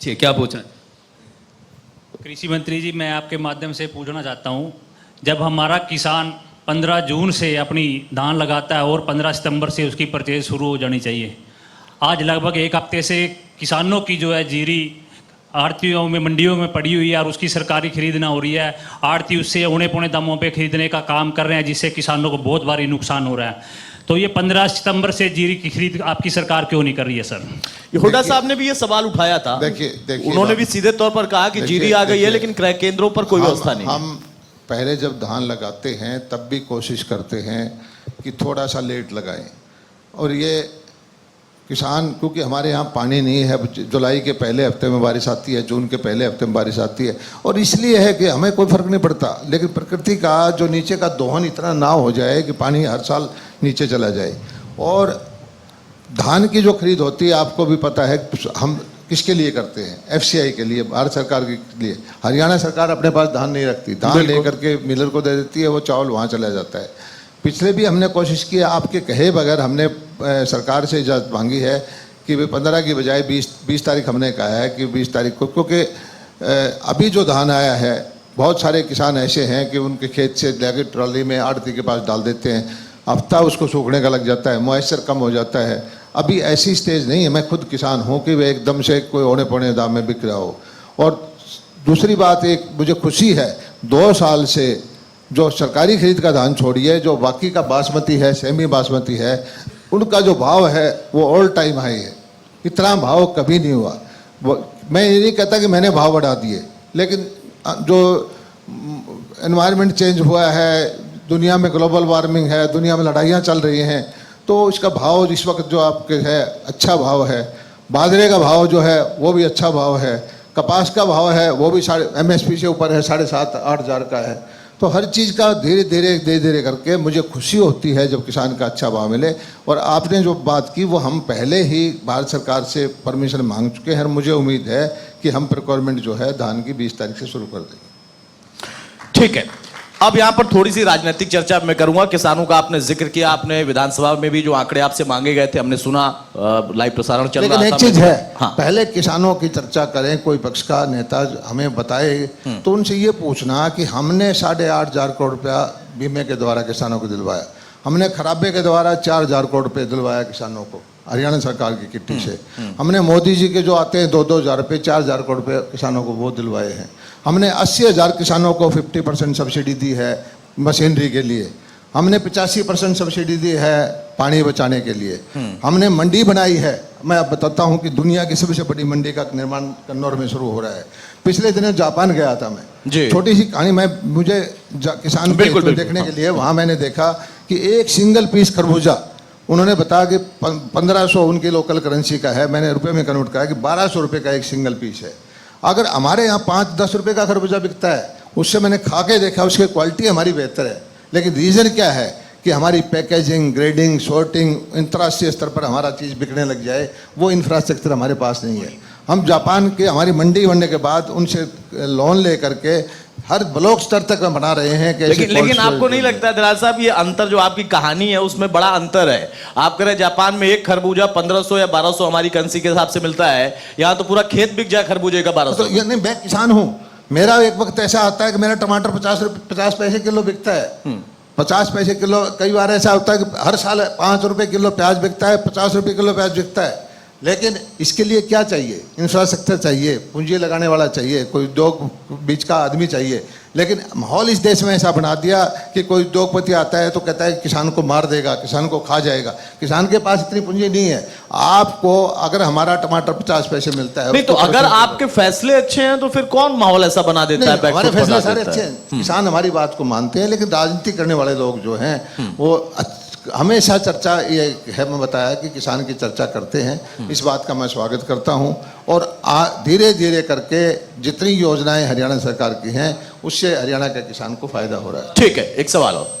जी, क्या पूछना? कृषि मंत्री जी, मैं आपके माध्यम से पूछना चाहता हूँ, जब हमारा किसान 15 जून से अपनी धान लगाता है और 15 सितंबर से उसकी परचेज शुरू हो जानी चाहिए, आज लगभग एक हफ्ते से किसानों की जो है जीरी आड़तियों में मंडियों में पड़ी हुई है और उसकी सरकारी खरीद ना हो रही है। आड़ती उससे औने पौने दामों पे खरीदने का काम कर रहे हैं, जिससे किसानों को बहुत भारी नुकसान हो रहा है। तो ये 15 सितंबर से जीरी की खरीद आपकी सरकार क्यों नहीं कर रही है सर? हुड्डा साहब ने भी ये सवाल उठाया था। देखिए उन्होंने भी सीधे तौर पर कहा कि जीरी आ गई है लेकिन क्रय केंद्रों पर कोई व्यवस्था नहीं। हम पहले जब धान लगाते हैं तब भी कोशिश करते हैं कि थोड़ा सा लेट लगाएं, और ये किसान, क्योंकि हमारे यहाँ पानी नहीं है, जुलाई के पहले हफ्ते में बारिश आती है, जून के पहले हफ्ते में बारिश आती है, और इसलिए है कि हमें कोई फर्क नहीं पड़ता, लेकिन प्रकृति का जो नीचे का दोहन इतना ना हो जाए कि पानी हर साल नीचे चला जाए। और धान की जो खरीद होती है आपको भी पता है, हम किसके लिए करते हैं? एफसीआई के लिए, भारत सरकार के लिए। हरियाणा सरकार अपने पास धान नहीं रखती, धान लेकर के मिलर को दे देती है, वो चावल वहाँ चला जाता है। पिछले भी हमने कोशिश की, आपके कहे बगैर हमने सरकार से इजाज़त मांगी है कि वे 15 की बजाय 20 तारीख हमने कहा है कि 20 तारीख को, क्योंकि अभी जो धान आया है बहुत सारे किसान ऐसे हैं कि उनके खेत से लेकर ट्रॉली में आड़ती के पास डाल देते हैं, हफ्ता उसको सूखने का लग जाता है, मॉइस्चर कम हो जाता है। अभी ऐसी स्टेज नहीं है, मैं खुद किसान हूँ कि वे एकदम से कोई औने पौने दाम में बिक रहा हो। और दूसरी बात, एक मुझे खुशी है, 2 साल से जो सरकारी खरीद का धान छोड़िए, जो बाकी का बासमती है, सेमी बासमती है, उनका जो भाव है वो ऑल टाइम हाई है। इतना भाव कभी नहीं हुआ। मैं ये नहीं कहता कि मैंने भाव बढ़ा दिए, लेकिन जो एनवायरनमेंट चेंज हुआ है, दुनिया में ग्लोबल वार्मिंग है, दुनिया में लड़ाइयाँ चल रही हैं, तो इसका भाव इस वक्त जो आपके है अच्छा भाव है। बाजरे का भाव जो है वो भी अच्छा भाव है, कपास का भाव है वो भी MSP से ऊपर है, 7,500-8 हज़ार का है। तो हर चीज़ का धीरे धीरे करके मुझे खुशी होती है जब किसान का अच्छा भाव मिले। और आपने जो बात की वो हम पहले ही भारत सरकार से परमिशन मांग चुके हैं, और मुझे उम्मीद है कि हम प्रोक्योरमेंट जो है धान की 20 तारीख से शुरू कर देंगे। ठीक है, अब यहाँ पर थोड़ी सी राजनीतिक चर्चा मैं करूंगा। किसानों का आपने जिक्र किया, आपने विधानसभा में भी जो आंकड़े आपसे मांगे गए थे हमने सुना, लाइव प्रसारण चल रहा था। लेकिन एक चीज है, हाँ। पहले किसानों की चर्चा करें, कोई पक्ष का नेता हमें बताए तो उनसे ये पूछना कि हमने 8.5 हज़ार करोड़ रुपया बीमे के द्वारा किसानों को दिलवाया, हमने खराबे के द्वारा 4 हज़ार करोड़ रुपये दिलवाया किसानों को हरियाणा सरकार की किट्टी से, हमने मोदी जी के जो आते हैं 2-2 हज़ार रुपये, 4 हज़ार करोड़ रुपये किसानों को वो दिलवाए हैं। हमने 80,000 किसानों को 50% सब्सिडी दी है मशीनरी के लिए, हमने 85% सब्सिडी दी है पानी बचाने के लिए, हमने मंडी बनाई है। मैं अब बताता हूँ कि दुनिया की सबसे बड़ी मंडी का निर्माण कन्नौर में शुरू हो रहा है। पिछले दिनों जापान गया था मैं, छोटी सी कहानी, मुझे किसान बिल्कुल देखने के लिए वहाँ मैंने देखा कि एक सिंगल पीस खरबूजा उन्होंने बताया कि 1500 उनकी लोकल करेंसी का है, मैंने रुपये में कन्वर्ट करा कि 1200 रुपये का एक सिंगल पीस है। अगर हमारे यहाँ 5-10 रुपये का खरबूजा बिकता है, उससे मैंने खा के देखा उसकी क्वालिटी हमारी बेहतर है, लेकिन रीज़न क्या है कि हमारी पैकेजिंग, ग्रेडिंग, सॉर्टिंग अंतर्राष्ट्रीय स्तर पर हमारा चीज़ बिकने लग जाए, वो इंफ्रास्ट्रक्चर हमारे पास नहीं है। हम जापान के, हमारी मंडी बनने के बाद उनसे लोन ले करके हर ब्लॉक स्तर तक हम बना रहे हैं। लेकिन आपको नहीं लगता दलाल साहब, ये अंतर जो आपकी कहानी है उसमें बड़ा अंतर है? आप कह रहे जापान में एक खरबूजा 1500 या 1200 हमारी करेंसी के हिसाब से मिलता है, यहाँ तो पूरा खेत बिक जाए खरबूजे का 1200। तो नहीं, मैं किसान हूँ, मेरा एक वक्त ऐसा आता है कि मेरा टमाटर 50 पैसे किलो बिकता है, 50 पैसे किलो। कई बार ऐसा होता है कि हर साल 5 रुपये किलो प्याज बिकता है, 50 रुपये किलो प्याज बिकता है। लेकिन इसके लिए क्या चाहिए? इंफ्रास्ट्रक्चर चाहिए, पूंजी लगाने वाला चाहिए, कोई उद्योग बीच का आदमी चाहिए। लेकिन माहौल इस देश में ऐसा बना दिया कि कोई उद्योगपति आता है तो कहता है कि किसान को मार देगा, किसान को खा जाएगा। किसान के पास इतनी पूंजी नहीं है। आपको अगर हमारा टमाटर 50 पैसे मिलता है, नहीं तो अगर आपके फैसले अच्छे हैं तो फिर कौन माहौल ऐसा बना देता है? हमारे फैसले सारे अच्छे हैं, किसान हमारी बात को मानते हैं, लेकिन राजनीति करने वाले लोग जो हैं वो हमेशा चर्चा ये है, मैं बताया कि किसान की चर्चा करते हैं, इस बात का मैं स्वागत करता हूं। और धीरे धीरे करके जितनी योजनाएं हरियाणा सरकार की हैं उससे हरियाणा के किसान को फायदा हो रहा है। ठीक है, एक सवाल और,